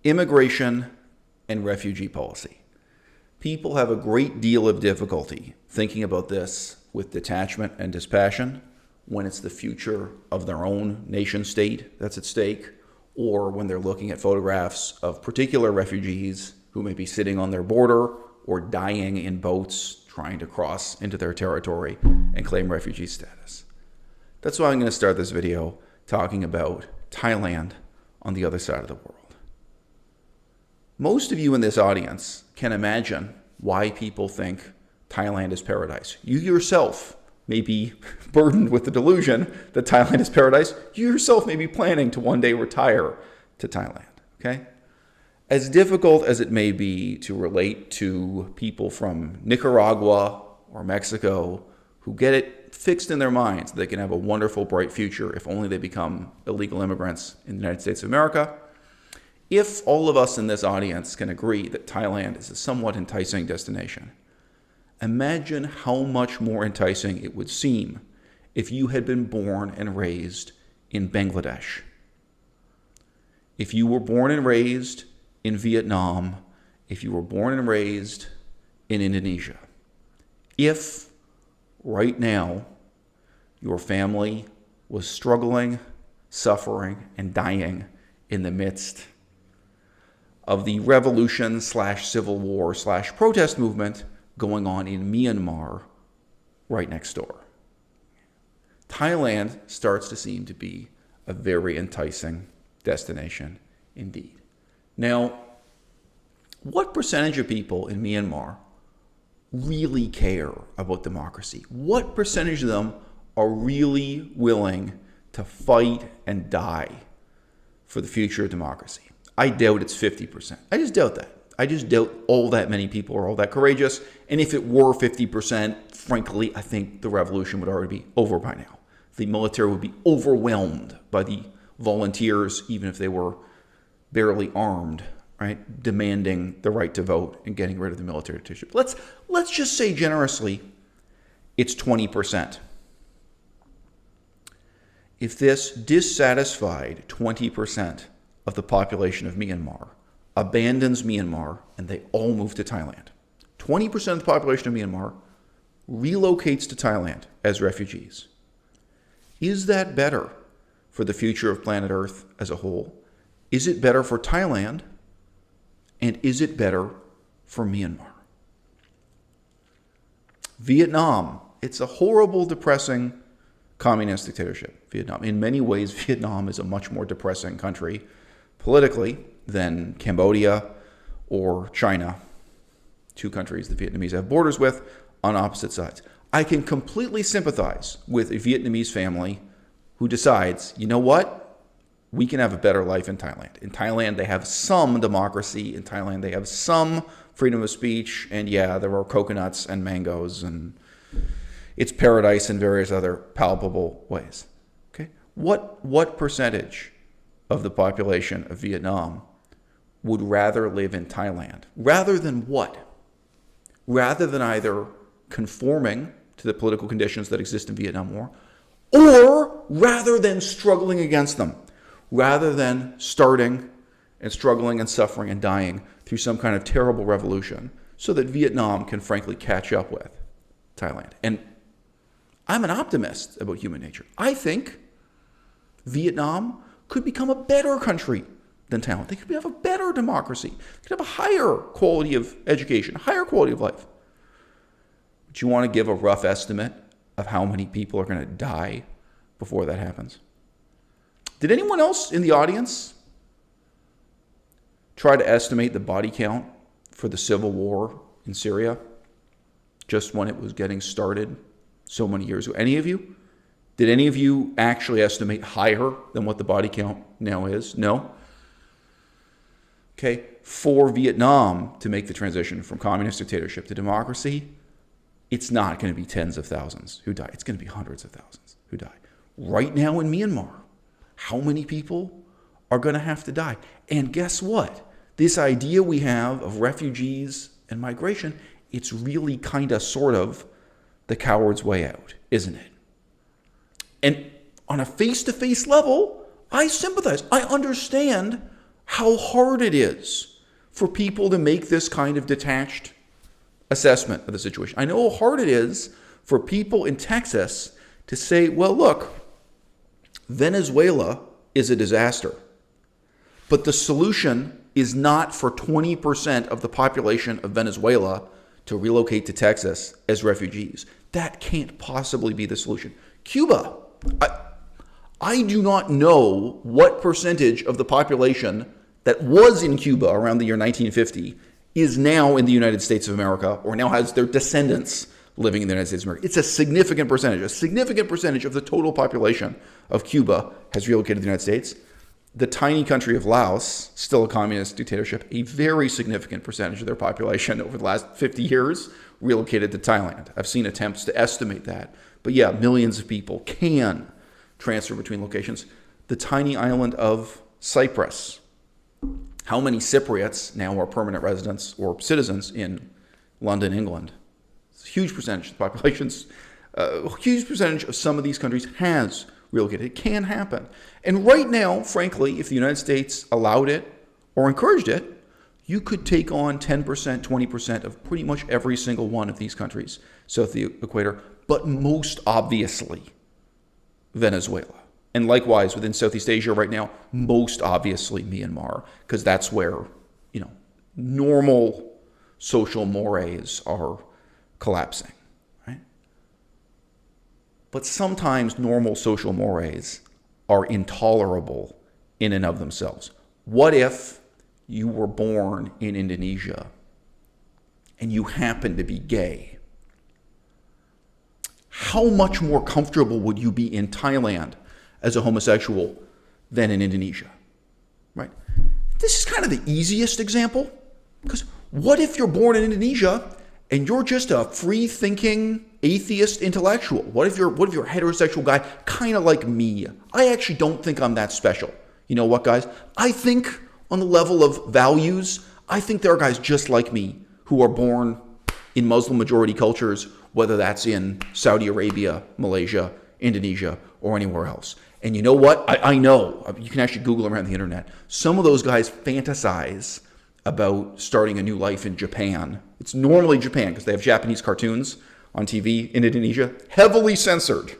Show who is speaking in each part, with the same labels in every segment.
Speaker 1: Immigration and refugee policy. People have a great deal of difficulty thinking about this with detachment and dispassion when it's the future of their own nation state that's at stake, or when they're looking at photographs of particular refugees who may be sitting on their border or dying in boats trying to cross into their territory and claim refugee status. That's why I'm going to start this video talking about Thailand on the other side of the world. Most of you in this audience can imagine why people think Thailand is paradise. You yourself may be burdened with the delusion that Thailand is paradise. You yourself may be planning to one day retire to Thailand, okay? As difficult as it may be to relate to people from Nicaragua or Mexico who get it fixed in their minds that they can have a wonderful, bright future if only they become illegal immigrants in the United States of America, if all of us in this audience can agree that Thailand is a somewhat enticing destination, imagine how much more enticing it would seem if you had been born and raised in Bangladesh. If you were born and raised in Vietnam, if you were born and raised in Indonesia. If right now your family was struggling, suffering, and dying in the midst of the revolution/civil war/protest movement going on in Myanmar right next door. Thailand starts to seem to be a very enticing destination indeed. Now, what percentage of people in Myanmar really care about democracy? What percentage of them are really willing to fight and die for the future of democracy? I doubt it's 50%. I just doubt that. I just doubt all that many people are all that courageous. And if it were 50%, frankly, I think the revolution would already be over by now. The military would be overwhelmed by the volunteers, even if they were barely armed, right? Demanding the right to vote and getting rid of the military dictatorship. Let's just say generously, it's 20%. If this dissatisfied 20% of the population of Myanmar abandons Myanmar and they all move to Thailand, 20% of the population of Myanmar relocates to Thailand as refugees. Is that better for the future of planet Earth as a whole? Is it better for Thailand? And is it better for Myanmar? Vietnam, it's a horrible, depressing communist dictatorship, Vietnam. In many ways, Vietnam is a much more depressing country politically than Cambodia or China, two countries the Vietnamese have borders with on opposite sides. I can completely sympathize with a Vietnamese family who decides, you know what? We can have a better life in Thailand. In Thailand, they have some democracy. In Thailand, they have some freedom of speech. And yeah, there are coconuts and mangoes, and it's paradise in various other palpable ways. Okay, what percentage of the population of Vietnam would rather live in Thailand? Rather than what? Rather than either conforming to the political conditions that exist in Vietnam War, or rather than struggling against them, rather than starting and struggling and suffering and dying through some kind of terrible revolution so that Vietnam can frankly catch up with Thailand. And I'm an optimist about human nature. I think Vietnam could become a better country than Thailand. They could have a better democracy. They could have a higher quality of education, a higher quality of life. But you want to give a rough estimate of how many people are going to die before that happens? Did anyone else in the audience try to estimate the body count for the civil war in Syria just when it was getting started so many years ago? Any of you? Did any of you actually estimate higher than what the body count now is? No? Okay, for Vietnam to make the transition from communist dictatorship to democracy, it's not going to be tens of thousands who die. It's going to be hundreds of thousands who die. Right now in Myanmar, how many people are going to have to die? And guess what? This idea we have of refugees and migration, it's really kind of sort of the coward's way out, isn't it? And on a face-to-face level, I sympathize. I understand how hard it is for people to make this kind of detached assessment of the situation. I know how hard it is for people in Texas to say, well, look, Venezuela is a disaster, but the solution is not for 20% of the population of Venezuela to relocate to Texas as refugees. That can't possibly be the solution. Cuba, I do not know what percentage of the population that was in Cuba around the year 1950 is now in the United States of America or now has their descendants living in the United States of America. It's a significant percentage. A significant percentage of the total population of Cuba has relocated to the United States. The tiny country of Laos, still a communist dictatorship, a very significant percentage of their population over the last 50 years relocated to Thailand. I've seen attempts to estimate that. But yeah, millions of people can transfer between locations. The tiny island of Cyprus. How many Cypriots now are permanent residents or citizens in London, England? It's a huge percentage of the populations. A huge percentage of some of these countries has relocated. It can happen. And right now, frankly, if the United States allowed it or encouraged it, you could take on 10%, 20% of pretty much every single one of these countries south of the equator, but most obviously Venezuela. And likewise, within Southeast Asia right now, most obviously Myanmar, because that's where, normal social mores are collapsing, right? But sometimes normal social mores are intolerable in and of themselves. What if you were born in Indonesia and you happen to be gay? How much more comfortable would you be in Thailand as a homosexual than in Indonesia, right? This is kind of the easiest example, because what if you're born in Indonesia and you're just a free-thinking atheist intellectual? What if you're a heterosexual guy, kind of like me? I actually don't think I'm that special. You know what, guys? I think on the level of values, I think there are guys just like me who are born in Muslim-majority cultures, whether that's in Saudi Arabia, Malaysia, Indonesia, or anywhere else. And you know what? I know. You can actually Google around the internet. Some of those guys fantasize about starting a new life in Japan. It's normally Japan because they have Japanese cartoons on TV in Indonesia. Heavily censored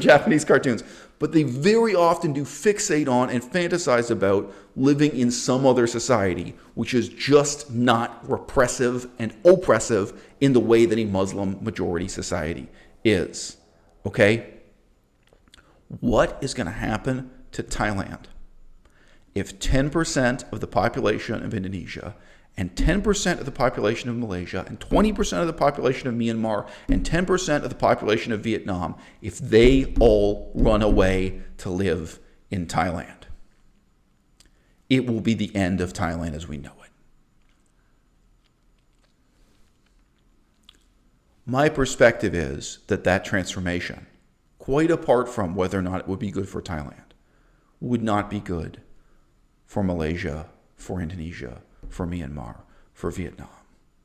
Speaker 1: Japanese cartoons. But they very often do fixate on and fantasize about living in some other society, which is just not repressive and oppressive in the way that a Muslim majority society is. Okay? What is going to happen to Thailand if 10% of the population of Indonesia and 10% of the population of Malaysia and 20% of the population of Myanmar and 10% of the population of Vietnam, if they all run away to live in Thailand? It will be the end of Thailand as we know it. My perspective is that transformation, quite apart from whether or not it would be good for Thailand, would not be good for Malaysia, for Indonesia, for Myanmar, for Vietnam,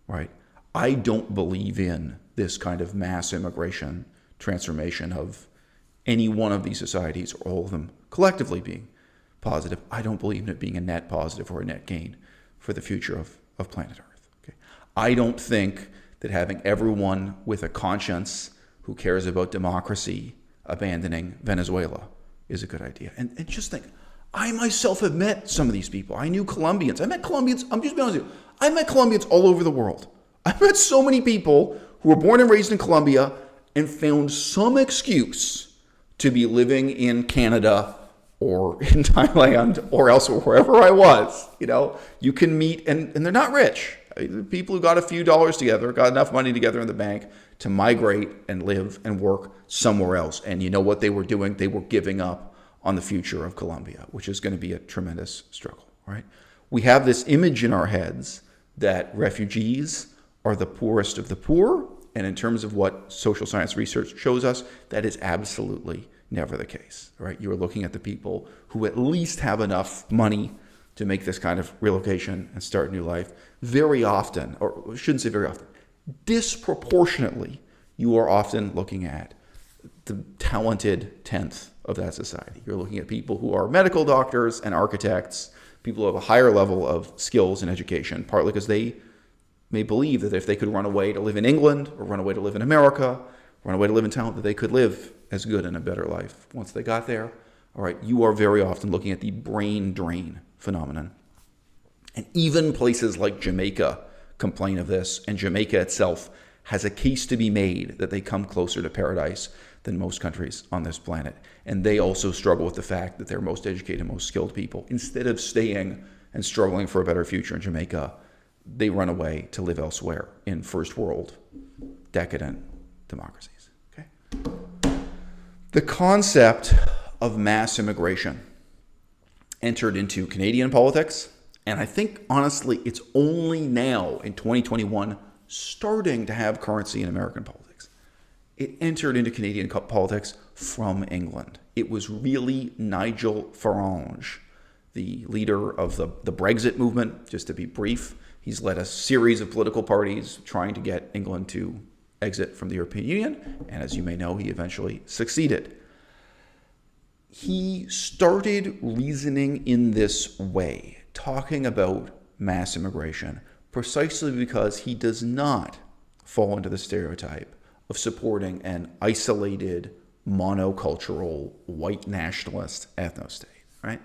Speaker 1: right? I don't believe in this kind of mass immigration transformation of any one of these societies, or all of them collectively being positive. I don't believe in it being a net positive or a net gain for the future of planet Earth. Okay? I don't think that having everyone with a conscience who cares about democracy abandoning Venezuela is a good idea. And just think, I myself have met some of these people. I knew Colombians. I met Colombians, I'm just being honest with you, I met Colombians all over the world. I met so many people who were born and raised in Colombia and found some excuse to be living in Canada or in Thailand or elsewhere, wherever I was. You can meet, and they're not rich. People who got a few dollars together, got enough money together in the bank to migrate and live and work somewhere else. And you know what they were doing? They were giving up on the future of Colombia, which is going to be a tremendous struggle, right? We have this image in our heads that refugees are the poorest of the poor. And in terms of what social science research shows us, that is absolutely never the case, right? You're looking at the people who at least have enough money to make this kind of relocation and start a new life. Very often, or I shouldn't say very often, disproportionately, you are often looking at the talented tenth of that society. You're looking at people who are medical doctors and architects, People who have a higher level of skills and education, partly because they may believe that if they could run away to live in England or run away to live in America, run away to live in town, that they could live as good and a better life once they got there. All right, you are very often looking at the brain drain phenomenon. And even places like Jamaica complain of this, and Jamaica itself has a case to be made that they come closer to paradise than most countries on this planet. And they also struggle with the fact that their most educated, most skilled people, instead of staying and struggling for a better future in Jamaica, they run away to live elsewhere in first world, decadent democracies. Okay? The concept of mass immigration entered into Canadian politics, and I think, honestly, it's only now in 2021 starting to have currency in American politics. It entered into Canadian politics from England. It was really Nigel Farage, the leader of the Brexit movement. Just to be brief, he's led a series of political parties trying to get England to exit from the European Union, and as you may know, he eventually succeeded. He started reasoning in this way, talking about mass immigration, precisely because he does not fall into the stereotype of supporting an isolated, monocultural, white nationalist ethno-state, right?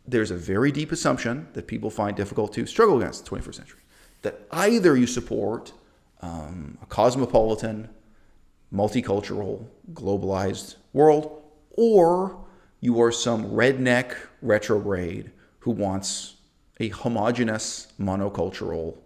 Speaker 1: There's a very deep assumption that people find difficult to struggle against in the 21st century, that either you support a cosmopolitan, multicultural, globalized world, or you are some redneck retrograde who wants a homogenous, monocultural,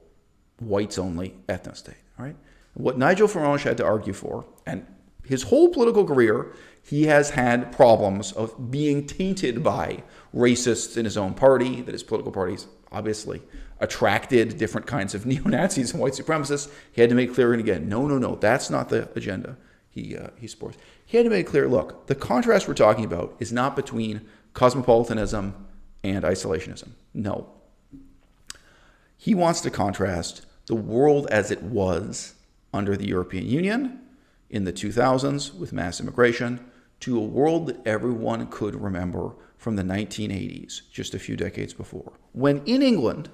Speaker 1: whites-only ethno-state. All right? What Nigel Farage had to argue for, and his whole political career, he has had problems of being tainted by racists in his own party, that his political parties obviously attracted different kinds of neo-Nazis and white supremacists. He had to make clear and again, no, that's not the agenda he supports. He had to make clear, look, the contrast we're talking about is not between cosmopolitanism and isolationism. No. He wants to contrast the world as it was under the European Union in the 2000s with mass immigration to a world that everyone could remember from the 1980s, just a few decades before. When in England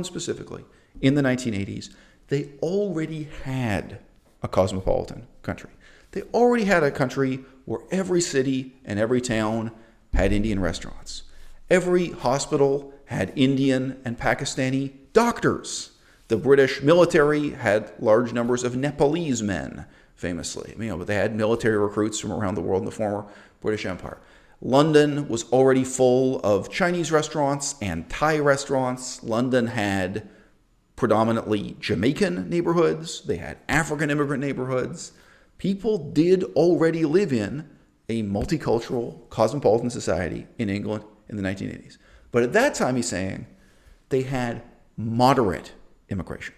Speaker 1: specifically, in the 1980s, they already had a cosmopolitan country. They already had a country where every city and every town had Indian restaurants. Every hospital had Indian and Pakistani doctors. The British military had large numbers of Nepalese men, famously. But they had military recruits from around the world in the former British Empire. London was already full of Chinese restaurants and Thai restaurants. London had predominantly Jamaican neighborhoods. They had African immigrant neighborhoods. People did already live in a multicultural, cosmopolitan society in England in the 1980s. But at that time, he's saying, they had moderate immigration.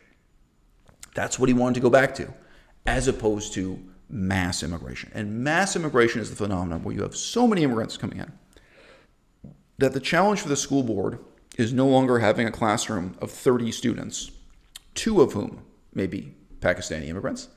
Speaker 1: That's what he wanted to go back to, as opposed to mass immigration. And mass immigration is the phenomenon where you have so many immigrants coming in that the challenge for the school board is no longer having a classroom of 30 students, 2 of whom may be Pakistani immigrants.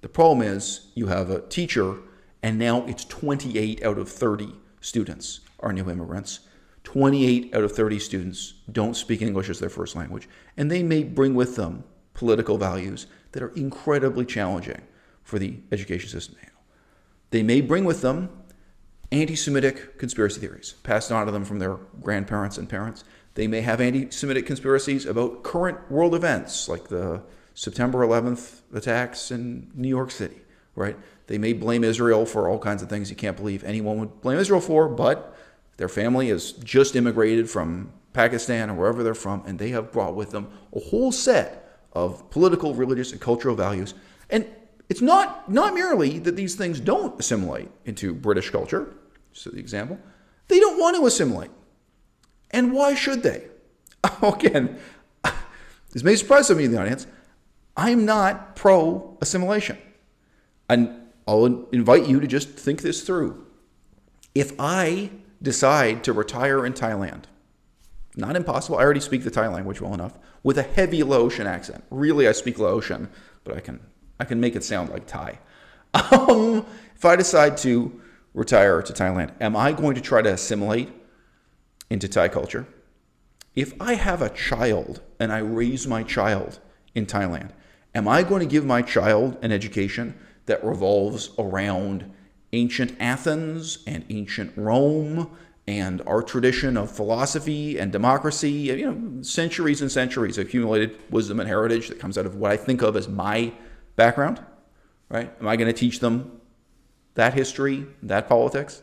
Speaker 1: The problem is you have a teacher, and now it's 28 out of 30 students are new immigrants. 28 out of 30 students don't speak English as their first language, and they may bring with them political values that are incredibly challenging for the education system to handle. They may bring with them anti-Semitic conspiracy theories passed on to them from their grandparents and parents. They may have anti-Semitic conspiracies about current world events like the September 11th attacks in New York City, right? They may blame Israel for all kinds of things you can't believe anyone would blame Israel for, but their family has just immigrated from Pakistan or wherever they're from, and they have brought with them a whole set of political, religious, and cultural values. And it's not merely that these things don't assimilate into British culture, so the example. They don't want to assimilate. And why should they? Again, this may surprise some of you in the audience. I'm not pro-assimilation. And I'll invite you to just think this through. If I decide to retire in Thailand, not impossible, I already speak the Thai language well enough, with a heavy Laotian accent. Really, I speak Laotian, but I can make it sound like Thai. If I decide to retire to Thailand, am I going to try to assimilate into Thai culture? If I have a child and I raise my child in Thailand, am I going to give my child an education that revolves around ancient Athens and ancient Rome and our tradition of philosophy and democracy, centuries and centuries of accumulated wisdom and heritage that comes out of what I think of as my background, right? Am I going to teach them that history, that politics?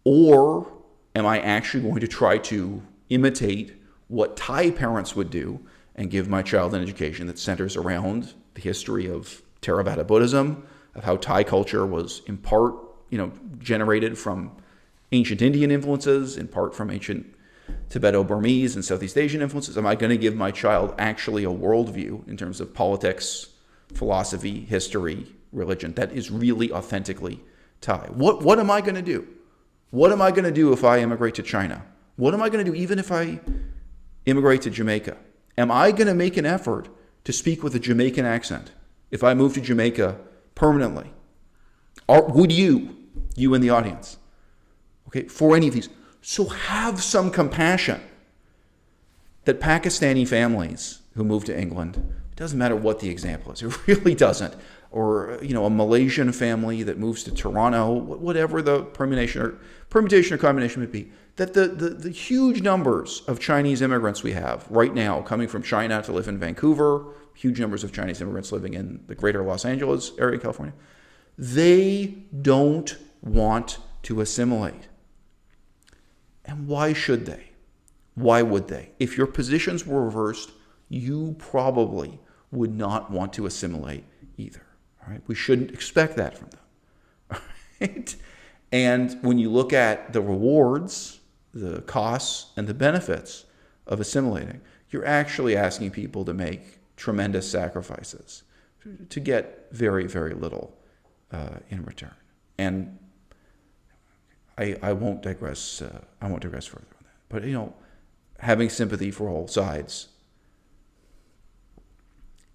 Speaker 1: Or am I actually going to try to imitate what Thai parents would do and give my child an education that centers around the history of Theravada Buddhism, of how Thai culture was in part, generated from ancient Indian influences, in part from ancient Tibeto-Burmese and Southeast Asian influences? Am I going to give my child actually a worldview in terms of politics, philosophy, history, religion that is really authentically Thai? What am I going to do? What am I going to do if I immigrate to China? What am I going to do even if I immigrate to Jamaica? Am I going to make an effort to speak with a Jamaican accent if I move to Jamaica permanently? Or would you in the audience, okay, for any of these? So have some compassion that Pakistani families who move to England, it doesn't matter what the example is, it really doesn't, or a Malaysian family that moves to Toronto, whatever the permutation or combination would be, that the huge numbers of Chinese immigrants we have right now coming from China to live in Vancouver, huge numbers of Chinese immigrants living in the greater Los Angeles area of California, they don't want to assimilate. And why should they? Why would they? If your positions were reversed, you probably would not want to assimilate either. All right? We shouldn't expect that from them. All right? And when you look at the rewards, the costs, and the benefits of assimilating, you're actually asking people to make tremendous sacrifices to get very, very little in return. And I won't digress. I won't digress further on that. But having sympathy for all sides.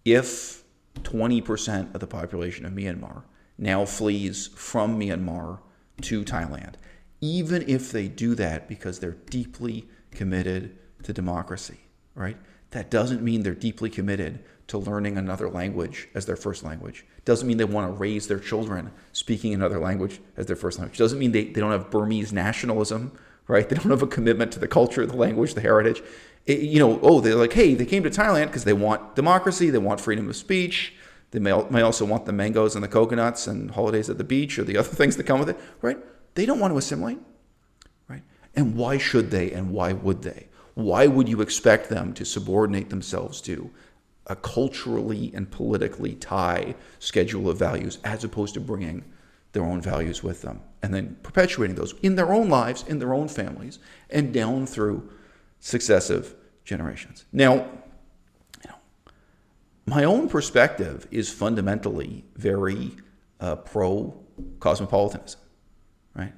Speaker 1: If 20% of the population of Myanmar now flees from Myanmar to Thailand, even if they do that because they're deeply committed to democracy, right? That doesn't mean they're deeply committed to learning another language as their first language. Doesn't mean they want to raise their children speaking another language as their first language. Doesn't mean they don't have Burmese nationalism, right? They don't have a commitment to the culture, the language, the heritage. They're like, hey, they came to Thailand because they want democracy, they want freedom of speech. They may also want the mangoes and the coconuts and holidays at the beach or the other things that come with it, right? They don't want to assimilate, right? And why should they and why would they? Why would you expect them to subordinate themselves to a culturally and politically Thai schedule of values as opposed to bringing their own values with them and then perpetuating those in their own lives, in their own families, and down through successive generations? Now, my own perspective is fundamentally very pro-cosmopolitanism, right?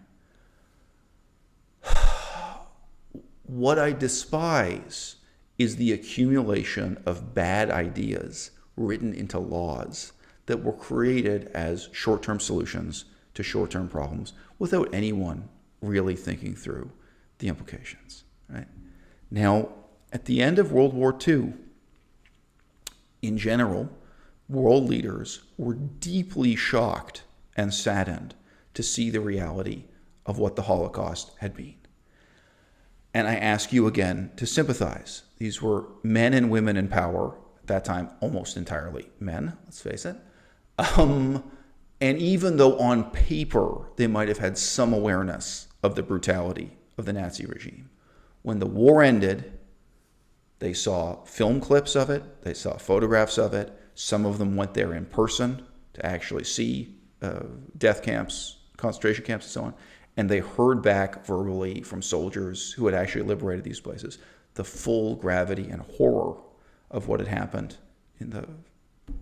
Speaker 1: What I despise is the accumulation of bad ideas written into laws that were created as short-term solutions to short-term problems without anyone really thinking through the implications, right? Now, at the end of World War II, in general, world leaders were deeply shocked and saddened to see the reality of what the Holocaust had been. And I ask you again to sympathize. These were men and women in power, at that time almost entirely men, let's face it. And even though on paper they might have had some awareness of the brutality of the Nazi regime, when the war ended, they saw film clips of it, they saw photographs of it. Some of them went there in person to actually see death camps, concentration camps, and so on. And they heard back verbally from soldiers who had actually liberated these places the full gravity and horror of what had happened in the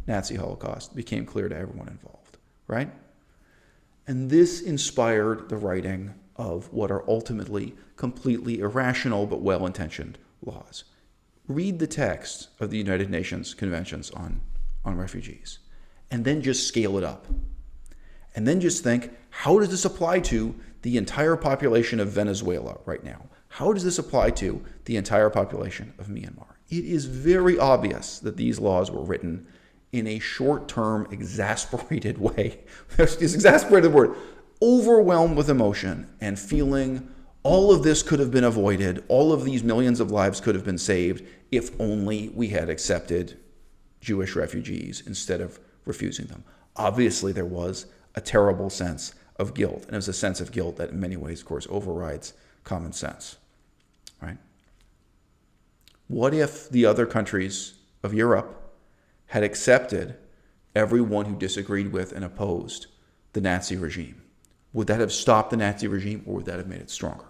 Speaker 1: Nazi Holocaust became clear to everyone involved, right? And this inspired the writing of what are ultimately completely irrational but well-intentioned laws. Read the text of the United Nations Conventions on refugees, and then just scale it up. And then just think, how does this apply to the entire population of Venezuela right now? How does this apply to the entire population of Myanmar? It is very obvious that these laws were written in a short-term, exasperated way. There's this exasperated word, overwhelmed with emotion and feeling all of this could have been avoided, all of these millions of lives could have been saved if only we had accepted Jewish refugees instead of refusing them. Obviously, there was a terrible sense of guilt, and it was a sense of guilt that in many ways, of course, overrides common sense, right? What if the other countries of Europe had accepted everyone who disagreed with and opposed the Nazi regime? Would that have stopped the Nazi regime, or would that have made it stronger?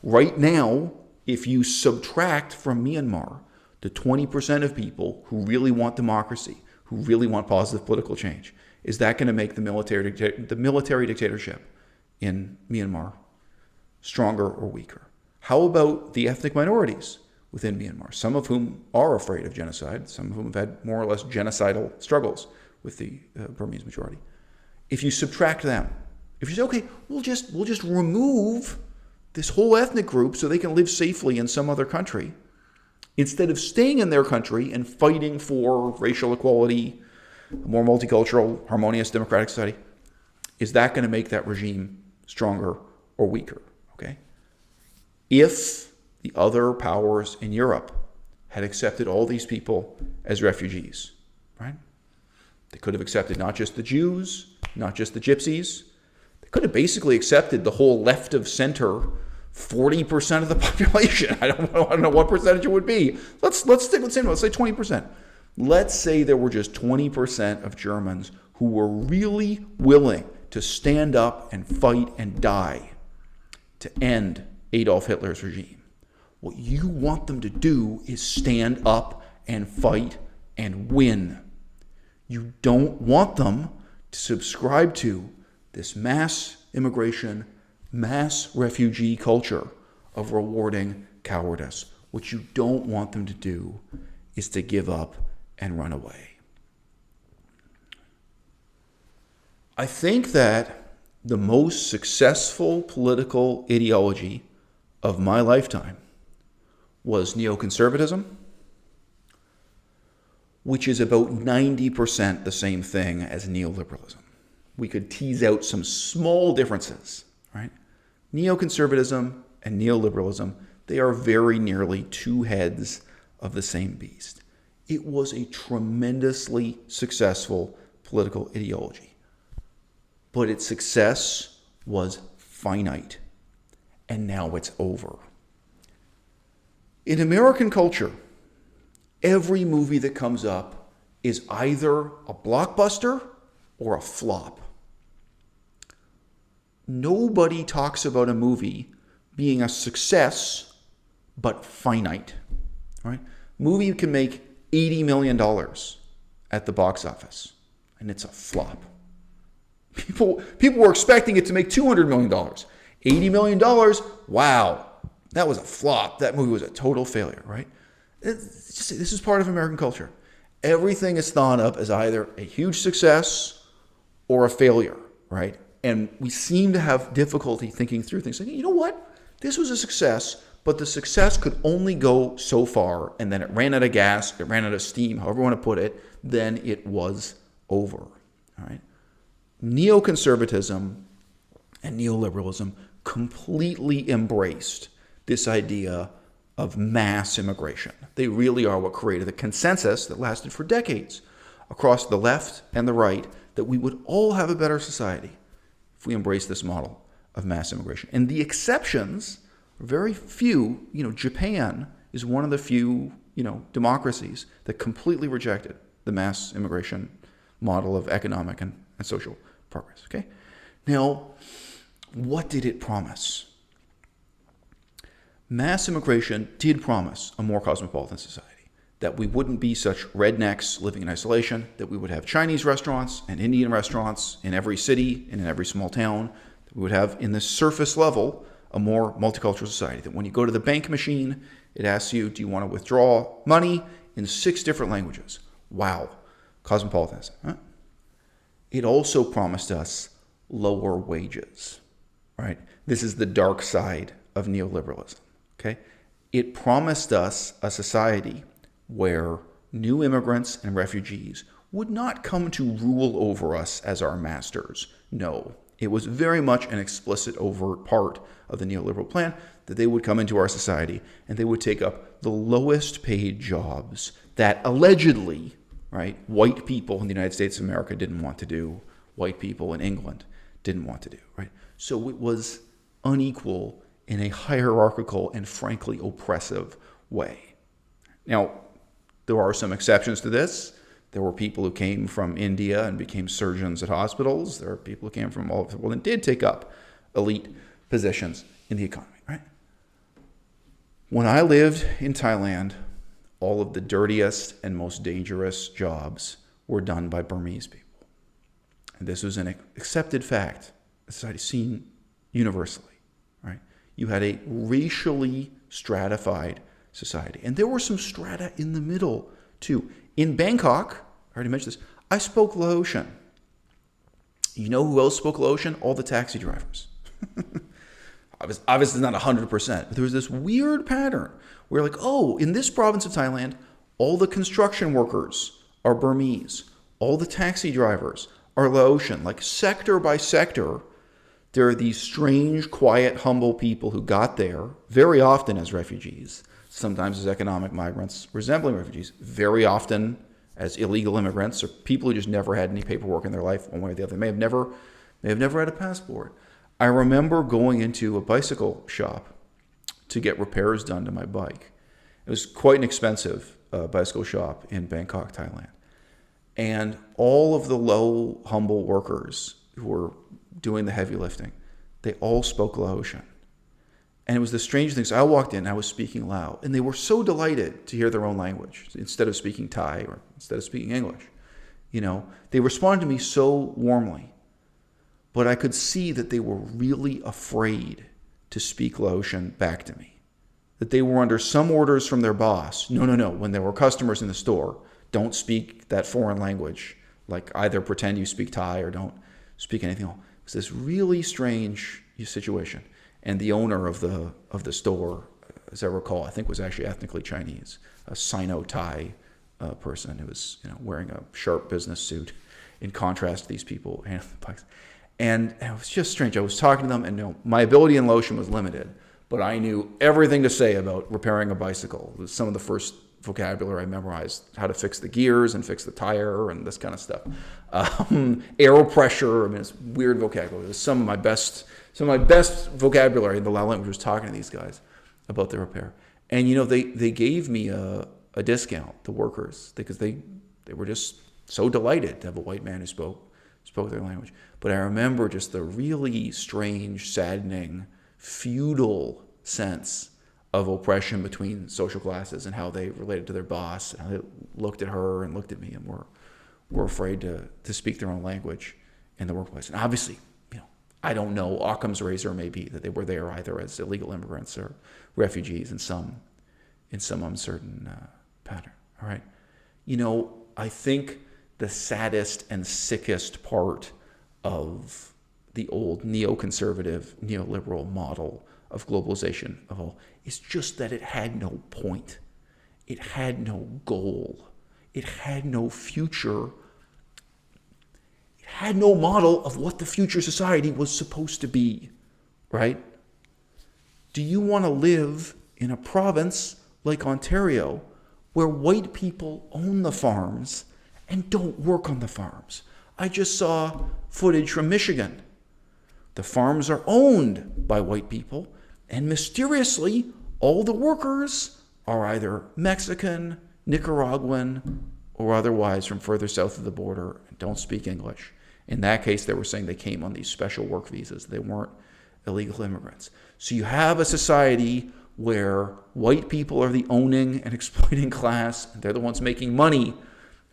Speaker 1: Right now, if you subtract from Myanmar the 20% of people who really want democracy, who really want positive political change, is that going to make the military dictatorship in Myanmar stronger or weaker? How about the ethnic minorities within Myanmar, some of whom are afraid of genocide, some of whom have had more or less genocidal struggles with the Burmese majority? If you subtract them, if you say, okay, we'll just remove this whole ethnic group so they can live safely in some other country, instead of staying in their country and fighting for racial equality, a more multicultural, harmonious, democratic society, is that going to make that regime stronger or weaker? Okay? If the other powers in Europe had accepted all these people as refugees, right? They could have accepted not just the Jews, not just the Gypsies. They could have basically accepted the whole left of center 40% of the population. I don't know what percentage it would be. Let's stick with the same. Let's say 20%. Let's say there were just 20% of Germans who were really willing to stand up and fight and die to end Adolf Hitler's regime. What you want them to do is stand up and fight and win. You don't want them to subscribe to this mass immigration, mass refugee culture of rewarding cowardice. What you don't want them to do is to give up and run away. I think that the most successful political ideology of my lifetime was neoconservatism, which is about 90% the same thing as neoliberalism. We could tease out some small differences, right? Neoconservatism and neoliberalism, they are very nearly two heads of the same beast. It was a tremendously successful political ideology, but its success was finite, and now it's over. In American culture, every movie that comes up is either a blockbuster or a flop. Nobody talks about a movie being a success but finite. Right? Movie can make $80 million at the box office, and it's a flop. People were expecting it to make $200 million. $80 million, wow, that was a flop. That movie was a total failure, right? This is part of American culture. Everything is thought of as either a huge success or a failure, right? And we seem to have difficulty thinking through things. Like, you know what? This was a success, but the success could only go so far, and then it ran out of gas, it ran out of steam, however you want to put it, then it was over, all right? Neoconservatism and neoliberalism completely embraced this idea of mass immigration. They really are what created a consensus that lasted for decades across the left and the right that we would all have a better society if we embrace this model of mass immigration. And the exceptions are very few. Japan is one of the few, democracies that completely rejected the mass immigration model of economic and social progress. Okay? Now, what did it promise? Mass immigration did promise a more cosmopolitan society, that we wouldn't be such rednecks living in isolation, that we would have Chinese restaurants and Indian restaurants in every city and in every small town, that we would have, in the surface level, a more multicultural society, that when you go to the bank machine, it asks you, do you want to withdraw money in 6 different languages? Wow, cosmopolitanism. Huh? It also promised us lower wages, right? This is the dark side of neoliberalism. Okay? It promised us a society where new immigrants and refugees would not come to rule over us as our masters. No. It was very much an explicit, overt part of the neoliberal plan that they would come into our society and they would take up the lowest paid jobs that allegedly, right, white people in the United States of America didn't want to do, white people in England didn't want to do, right? So it was unequal in a hierarchical and frankly oppressive way. Now, there are some exceptions to this. There were people who came from India and became surgeons at hospitals. There are people who came from all over the world and did take up elite positions in the economy, right? When I lived in Thailand, all of the dirtiest and most dangerous jobs were done by Burmese people. And this was an accepted fact, a society seen universally, right? You had a racially stratified society. And there were some strata in the middle, too. In Bangkok, I already mentioned this, I spoke Laotian. You know who else spoke Laotian? All the taxi drivers. Obviously not 100%, but there was this weird pattern where like, oh, in this province of Thailand, all the construction workers are Burmese. All the taxi drivers are Laotian. Like sector by sector, there are these strange, quiet, humble people who got there, very often as refugees, sometimes as economic migrants resembling refugees, very often as illegal immigrants or people who just never had any paperwork in their life one way or the other. They may have never had a passport. I remember going into a bicycle shop to get repairs done to my bike. It was quite an expensive bicycle shop in Bangkok, Thailand. And all of the low, humble workers who were doing the heavy lifting, they all spoke Laotian. And it was the strange thing. So I walked in, I was speaking Lao, and they were so delighted to hear their own language instead of speaking Thai or instead of speaking English. You know, they responded to me so warmly, but I could see that they were really afraid to speak Laotian back to me. That they were under some orders from their boss. No. When there were customers in the store, don't speak that foreign language. Like either pretend you speak Thai or don't speak anything else. It was this really strange situation. And the owner of the store, as I recall, I think was actually ethnically Chinese, a Sino-Thai person who was wearing a sharp business suit in contrast to these people handling the bikes. And it was just strange. I was talking to them, and my ability in Laotian was limited, but I knew everything to say about repairing a bicycle. It was some of the first vocabulary I memorized, how to fix the gears and fix the tire and this kind of stuff. Air pressure, I mean, it's weird vocabulary. It was some of my best vocabulary in the Lao language was talking to these guys about the repair. And, they gave me a discount, the workers, because they were just so delighted to have a white man who spoke their language. But I remember just the really strange, saddening, feudal sense of oppression between social classes and how they related to their boss, and how they looked at her and looked at me and were afraid to speak their own language in the workplace. And obviously, I don't know, Occam's razor may be that they were there either as illegal immigrants or refugees in some uncertain pattern. All right. I think the saddest and sickest part of the old neoconservative, neoliberal model of globalization of all is just that it had no point. It had no goal. It had no future. It had no model of what the future society was supposed to be, right? Do you want to live in a province like Ontario where white people own the farms and don't work on the farms? I just saw footage from Michigan. The farms are owned by white people, and mysteriously, all the workers are either Mexican, Nicaraguan, or otherwise from further south of the border and don't speak English. In that case, they were saying they came on these special work visas. They weren't illegal immigrants. So you have a society where white people are the owning and exploiting class, and they're the ones making money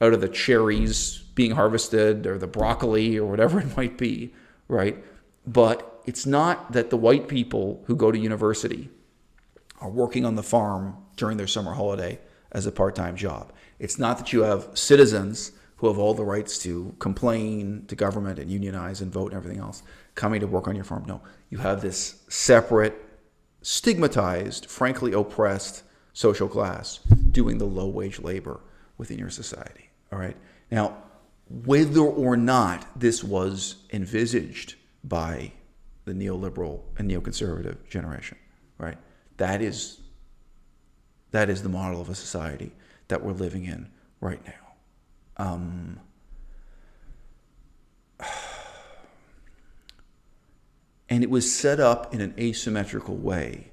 Speaker 1: out of the cherries being harvested or the broccoli or whatever it might be, right? But it's not that the white people who go to university are working on the farm during their summer holiday as a part-time job. It's not that you have citizens who have all the rights to complain to government and unionize and vote and everything else coming to work on your farm. No, you have this separate stigmatized, frankly oppressed social class doing the low-wage labor within your society. All right. Now, whether or not this was envisaged by the neoliberal and neoconservative generation, right? That is the model of a society that we're living in right now. And it was set up in an asymmetrical way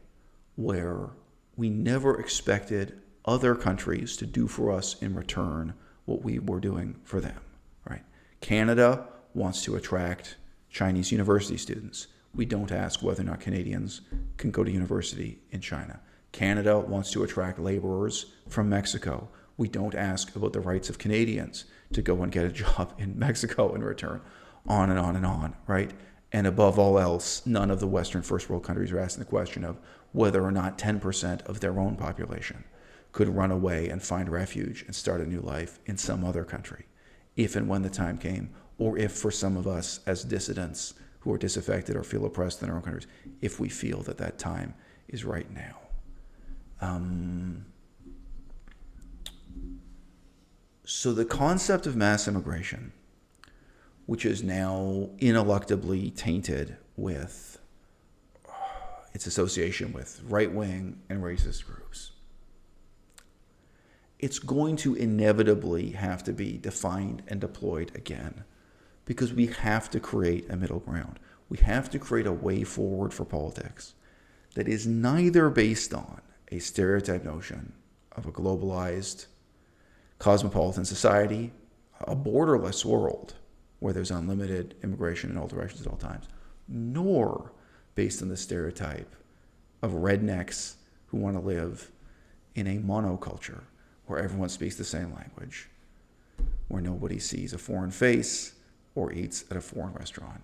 Speaker 1: where we never expected other countries to do for us in return what we were doing for them, right? Canada wants to attract Chinese university students. We don't ask whether or not Canadians can go to university in China. Canada wants to attract laborers from Mexico. We don't ask about the rights of Canadians to go and get a job in Mexico in return. On and on and on, right? And above all else, none of the Western first world countries are asking the question of whether or not 10% of their own population could run away and find refuge and start a new life in some other country, if and when the time came, or if for some of us as dissidents who are disaffected or feel oppressed in our own countries, if we feel that that time is right now. So the concept of mass immigration, which is now ineluctably tainted with its association with right-wing and racist groups, it's going to inevitably have to be defined and deployed again, because we have to create a middle ground. We have to create a way forward for politics that is neither based on a stereotype notion of a globalized cosmopolitan society, a borderless world where there's unlimited immigration in all directions at all times, nor based on the stereotype of rednecks who want to live in a monoculture where everyone speaks the same language, where nobody sees a foreign face or eats at a foreign restaurant.